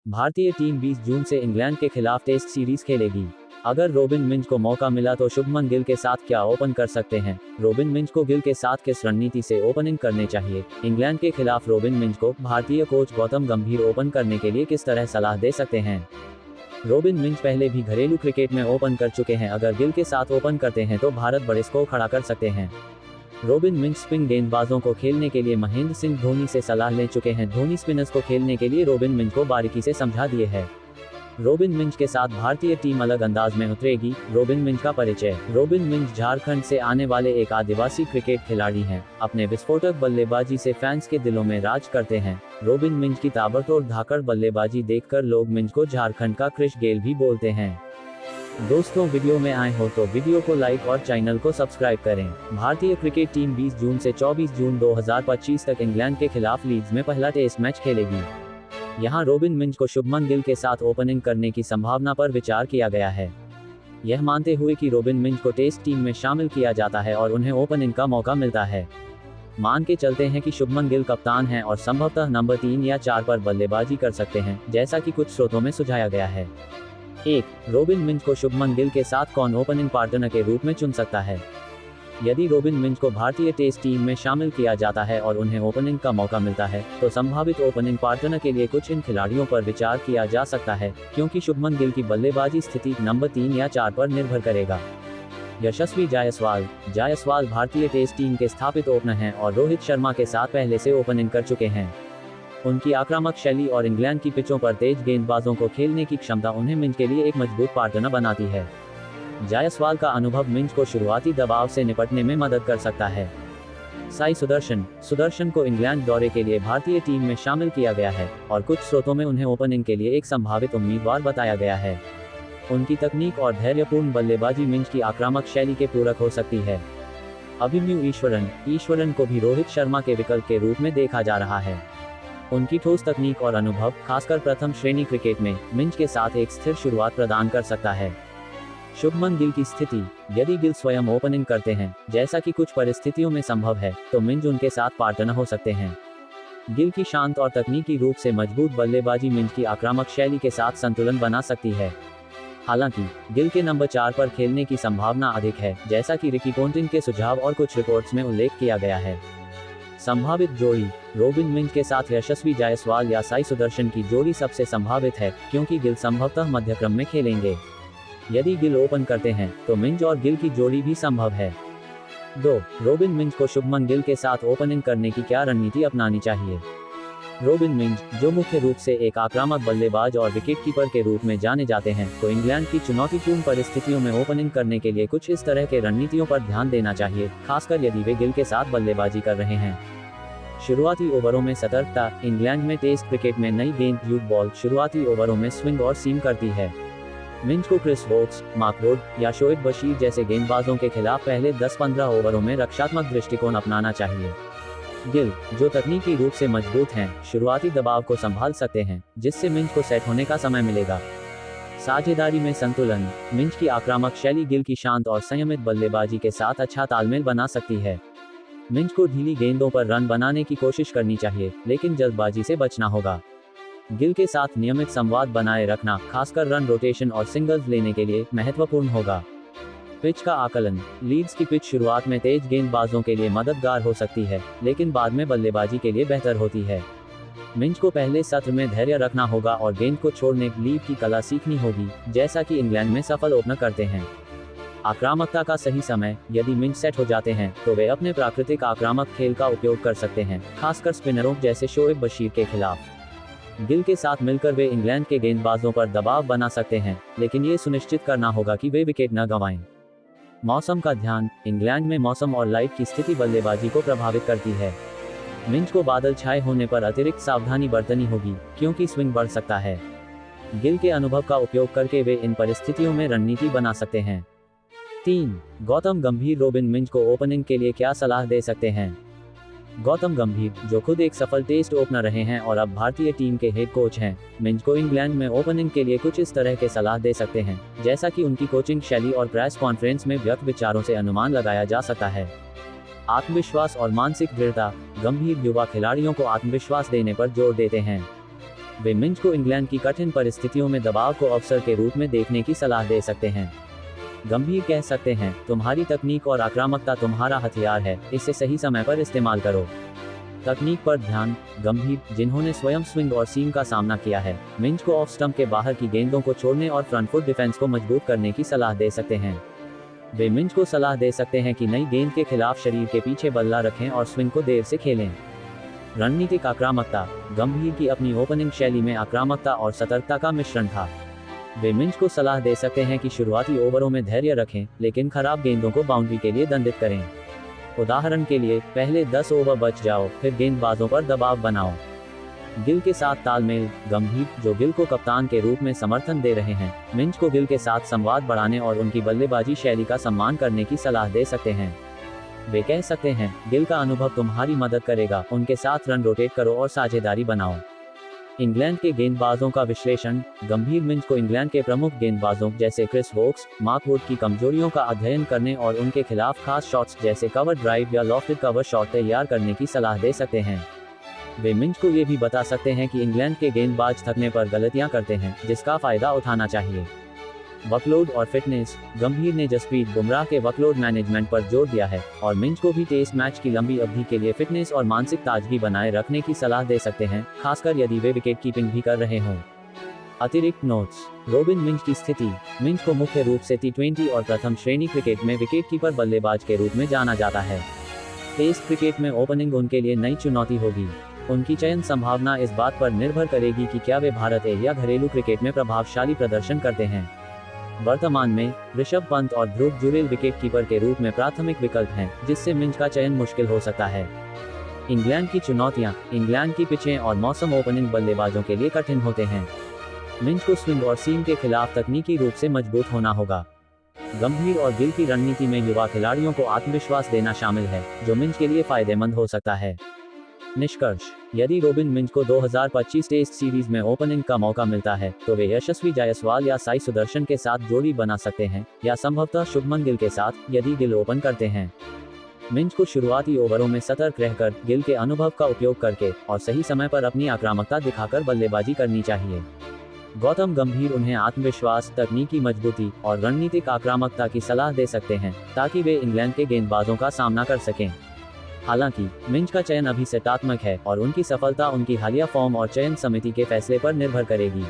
भारतीय टीम 20 जून से इंग्लैंड के खिलाफ टेस्ट सीरीज खेलेगी। अगर रॉबिन मिंज को मौका मिला तो शुभमन गिल के साथ क्या ओपन कर सकते हैं? रॉबिन मिंज को गिल के साथ किस रणनीति से ओपनिंग करने चाहिए? इंग्लैंड के खिलाफ रॉबिन मिंज को भारतीय कोच गौतम गंभीर ओपन करने के लिए किस तरह सलाह दे सकते हैं? रॉबिन मिंज पहले भी घरेलू क्रिकेट में ओपन कर चुके हैं। अगर गिल के साथ ओपन करते हैं तो भारत बड़े स्कोर खड़ा कर सकते हैं। रॉबिन मिंज स्पिन गेंदबाजों को खेलने के लिए महेंद्र सिंह धोनी से सलाह ले चुके हैं। धोनी स्पिनर्स को खेलने के लिए रॉबिन मिंज को बारीकी से समझा दिए है। रॉबिन मिंज के साथ भारतीय टीम अलग अंदाज में उतरेगी। रॉबिन मिंज का परिचय। रॉबिन मिंज झारखंड से आने वाले एक आदिवासी क्रिकेट खिलाड़ी हैं। अपने विस्फोटक बल्लेबाजी से फैंस के दिलों में राज करते हैं। रॉबिन मिंज की ताबड़तोड़ धाकड़ बल्लेबाजी देखकर लोग मिंज को झारखंड का क्रिश गेल भी बोलते हैं। दोस्तों, वीडियो में आए हो तो वीडियो को लाइक और चैनल को सब्सक्राइब करें। भारतीय क्रिकेट टीम 20 जून से 24 जून 2025 तक इंग्लैंड के खिलाफ लीड्स में पहला टेस्ट मैच खेलेगी। यहां रॉबिन मिंज को शुभमन गिल के साथ ओपनिंग करने की संभावना पर विचार किया गया है, यह मानते हुए कि रॉबिन मिंज को टेस्ट टीम में शामिल किया जाता है और उन्हें ओपनिंग का मौका मिलता है। मान के चलते हैं कि शुभमन गिल कप्तान हैं और संभवतः नंबर 3 या 4 पर बल्लेबाजी कर सकते हैं, जैसा कि कुछ स्रोतों में सुझाया गया है। 1. रॉबिन मिंज को शुभमन गिल के साथ कौन ओपनिंग पार्टनर के रूप में चुन सकता है? यदि रॉबिन मिंज को भारतीय टेस्ट टीम में शामिल किया जाता है और उन्हें ओपनिंग का मौका मिलता है, तो संभावित ओपनिंग पार्टनर के लिए कुछ इन खिलाड़ियों पर विचार किया जा सकता है, क्योंकि शुभमन गिल की बल्लेबाजी स्थिति नंबर 3 या 4 पर निर्भर करेगा। यशस्वी जायसवाल। जायसवाल भारतीय टेस्ट टीम के स्थापित ओपनर हैं और रोहित शर्मा के साथ पहले से ओपनिंग कर चुके हैं। उनकी आक्रामक शैली और इंग्लैंड की पिचों पर तेज गेंदबाजों को खेलने की क्षमता उन्हें मिंज के लिए एक मजबूत पार्टनर बनाती है। जायसवाल का अनुभव मिंज को शुरुआती दबाव से निपटने में मदद कर सकता है। साई सुदर्शन। सुदर्शन को इंग्लैंड दौरे के लिए भारतीय टीम में शामिल किया गया है और कुछ स्रोतों में उन्हें ओपनिंग के लिए एक संभावित उम्मीदवार बताया गया है। उनकी तकनीक और धैर्यपूर्ण बल्लेबाजी मिंज की आक्रामक शैली के पूरक हो सकती है। अभिमन्यु ईश्वरन। ईश्वरन को भी रोहित शर्मा के विकल्प के रूप में देखा जा रहा है। उनकी ठोस तकनीक और अनुभव, खासकर प्रथम श्रेणी क्रिकेट में, मिंज के साथ एक स्थिर शुरुआत प्रदान कर सकता है। शुभमन गिल की स्थिति। यदि गिल स्वयं ओपनिंग करते हैं, जैसा कि कुछ परिस्थितियों में संभव है, तो मिंज उनके साथ पार्टनर हो सकते हैं। गिल की शांत और तकनीकी रूप से मजबूत बल्लेबाजी मिंज की आक्रामक शैली के साथ संतुलन बना सकती है। हालांकि गिल के नंबर 4 पर खेलने की संभावना अधिक है, जैसा कि रिकी पोंटिंग के सुझाव और कुछ रिपोर्ट्स में उल्लेख किया गया है। संभावित जोड़ी। रॉबिन मिंज के साथ यशस्वी जायसवाल या साई सुदर्शन की जोड़ी सबसे संभावित है, क्योंकि गिल संभवतः मध्यक्रम में खेलेंगे। यदि गिल ओपन करते हैं, तो मिंज और गिल की जोड़ी भी संभव है। 2. रॉबिन मिंज को शुभमन गिल के साथ ओपनिंग करने की क्या रणनीति अपनानी चाहिए? रॉबिन मिंज, जो मुख्य रूप से एक आक्रामक बल्लेबाज और विकेटकीपर के रूप में जाने जाते हैं, को इंग्लैंड की चुनौतीपूर्ण परिस्थितियों में ओपनिंग करने के लिए कुछ इस तरह के रणनीतियों पर ध्यान देना चाहिए, खासकर यदि वे गिल के साथ बल्लेबाजी कर रहे हैं। शुरुआती ओवरों में सतर्कता। इंग्लैंड में टेस्ट क्रिकेट में नई गेंद ड्यूक बॉल शुरुआती ओवरों में स्विंग और सीम करती है। मिंज को क्रिस वोक्स, मार्क वुड या शोएब बशीर जैसे गेंदबाजों के खिलाफ पहले 10-15 ओवरों में रक्षात्मक दृष्टिकोण अपनाना चाहिए। गिल, जो तकनीकी रूप से मजबूत हैं, शुरुआती दबाव को संभाल सकते हैं, जिससे मिंज को सेट होने का समय मिलेगा। साझेदारी में संतुलन। मिंज की आक्रामक शैली गिल की शांत और संयमित बल्लेबाजी के साथ अच्छा तालमेल बना सकती है। मिंज को ढीली गेंदों पर रन बनाने की कोशिश करनी चाहिए, लेकिन जल्दबाजी से बचना होगा। गिल के साथ नियमित संवाद बनाए रखना, खासकर रन रोटेशन और सिंगल्स लेने के लिए, महत्वपूर्ण होगा। पिच का आकलन। लीड्स की पिच शुरुआत में तेज गेंदबाजों के लिए मददगार हो सकती है, लेकिन बाद में बल्लेबाजी के लिए बेहतर होती है। मिंज को पहले सत्र में धैर्य रखना होगा और गेंद को छोड़ने लीव की कला सीखनी होगी, जैसा कि इंग्लैंड में सफल ओपनर करते हैं। आक्रामकता का सही समय। यदि मिंज सेट हो जाते हैं, तो वे अपने प्राकृतिक आक्रामक खेल का उपयोग कर सकते हैं, खासकर स्पिनरों जैसे शोएब बशीर के खिलाफ। गिल के साथ मिलकर वे इंग्लैंड के गेंदबाजों पर दबाव बना सकते हैं, लेकिन ये सुनिश्चित करना होगा कि वे विकेट न गंवाएं। मौसम का ध्यान। इंग्लैंड में मौसम और लाइट की स्थिति बल्लेबाजी को प्रभावित करती है। मिंज को बादल छाए होने पर अतिरिक्त सावधानी बरतनी होगी, क्योंकि स्विंग बढ़ सकता है। गिल के अनुभव का उपयोग करके वे इन परिस्थितियों में रणनीति बना सकते हैं। 3. गौतम गंभीर रॉबिन मिंज को ओपनिंग के लिए क्या सलाह दे सकते हैं? गौतम गंभीर, जो खुद एक सफल टेस्ट ओपनर रहे हैं और अब भारतीय टीम के हेड कोच हैं, मिंज को इंग्लैंड में ओपनिंग के लिए कुछ इस तरह के सलाह दे सकते हैं, जैसा कि उनकी कोचिंग शैली और प्रेस कॉन्फ्रेंस में व्यक्त विचारों से अनुमान लगाया जा सकता है। आत्मविश्वास और मानसिक दृढ़ता। गंभीर युवा खिलाड़ियों को आत्मविश्वास देने पर जोर देते हैं। वे मिंच को इंग्लैंड की कठिन परिस्थितियों में दबाव को अवसर के रूप में देखने की सलाह दे सकते हैं। गंभीर कह सकते हैं, तुम्हारी तकनीक और आक्रामकता तुम्हारा हथियार है, इसे सही समय पर इस्तेमाल करो। तकनीक पर ध्यान। गंभीर, जिन्होंने स्वयं स्विंग और सीम का सामना किया है, मिंच को ऑफ स्टंप के बाहर की गेंदों को छोड़ने और फ्रंट फुट डिफेंस को मजबूत करने की सलाह दे सकते हैं। वे मिंच को सलाह दे सकते हैं कि नई गेंद के खिलाफ शरीर के पीछे बल्ला रखें और स्विंग को देर से खेलें। रणनीतिक आक्रामकता। गंभीर की अपनी ओपनिंग शैली में आक्रामकता और सतर्कता का मिश्रण था। वे मिंच को सलाह दे सकते हैं कि शुरुआती ओवरों में धैर्य रखें, लेकिन खराब गेंदों को बाउंड्री के लिए दंडित करें। उदाहरण के लिए, पहले 10 ओवर बच जाओ, फिर गेंदबाजों पर दबाव बनाओ। गिल के साथ तालमेल। गंभीर, जो गिल को कप्तान के रूप में समर्थन दे रहे हैं, मिंच को गिल के साथ संवाद बढ़ाने और उनकी बल्लेबाजी शैली का सम्मान करने की सलाह दे सकते हैं। वे कह सकते हैं, गिल का अनुभव तुम्हारी मदद करेगा, उनके साथ रन रोटेट करो और साझेदारी बनाओ। इंग्लैंड के गेंदबाजों का विश्लेषण। गंभीर मिंच को इंग्लैंड के प्रमुख गेंदबाजों जैसे क्रिस वोक्स, मार्क वुड की कमजोरियों का अध्ययन करने और उनके खिलाफ खास शॉट्स जैसे कवर ड्राइव या लॉफ्टेड कवर शॉट तैयार करने की सलाह दे सकते हैं। वे मिंच को ये भी बता सकते हैं कि इंग्लैंड के गेंदबाज थकने पर गलतियां करते हैं, जिसका फायदा उठाना चाहिए। वर्कलोड और फिटनेस। गंभीर ने जसप्रीत बुमराह के वर्कलोड मैनेजमेंट पर जोर दिया है और मिंच को भी टेस्ट मैच की लंबी अवधि के लिए फिटनेस और मानसिक ताजगी बनाए रखने की सलाह दे सकते हैं, खासकर यदि वे विकेट कीपिंग भी कर रहे हों। अतिरिक्त नोट्स। रोबिन मिंच की स्थिति। मिंच को मुख्य रूप से T20 और प्रथम श्रेणी क्रिकेट में विकेटकीपर बल्लेबाज के रूप में जाना जाता है। टेस्ट क्रिकेट में ओपनिंग उनके लिए नई चुनौती होगी। उनकी चयन संभावना इस बात पर निर्भर करेगी कि क्या वे भारत ए या घरेलू क्रिकेट में प्रभावशाली प्रदर्शन करते हैं। वर्तमान में ऋषभ पंत और ध्रुव जुरेल विकेटकीपर के रूप में प्राथमिक विकल्प हैं, जिससे मिंच का चयन मुश्किल हो सकता है। इंग्लैंड की चुनौतियां। इंग्लैंड की पिचें और मौसम ओपनिंग बल्लेबाजों के लिए कठिन होते हैं। मिंच को स्विंग और सीम के खिलाफ तकनीकी रूप से मजबूत होना होगा। गंभीर और गिल की रणनीति में युवा खिलाड़ियों को आत्मविश्वास देना शामिल है, जो मिंच के लिए फायदेमंद हो सकता है। निष्कर्ष। यदि रोबिन मिंच को 2025 टेस्ट सीरीज में ओपनिंग का मौका मिलता है, तो वे यशस्वी जायसवाल या साई सुदर्शन के साथ जोड़ी बना सकते हैं, या संभवतः शुभमन गिल के साथ, यदि गिल ओपन करते हैं। मिंच को शुरुआती ओवरों में सतर्क रहकर, गिल के अनुभव का उपयोग करके और सही समय पर अपनी आक्रामकता दिखाकर बल्लेबाजी करनी चाहिए। गौतम गंभीर उन्हें आत्मविश्वास, तकनीकी मजबूती और रणनीतिक आक्रामकता की सलाह दे सकते हैं, ताकि वे इंग्लैंड के गेंदबाजों का सामना कर सकें। हालांकि मिंच का चयन अभी सेटात्मक है और उनकी सफलता उनकी हालिया फॉर्म और चयन समिति के फैसले पर निर्भर करेगी।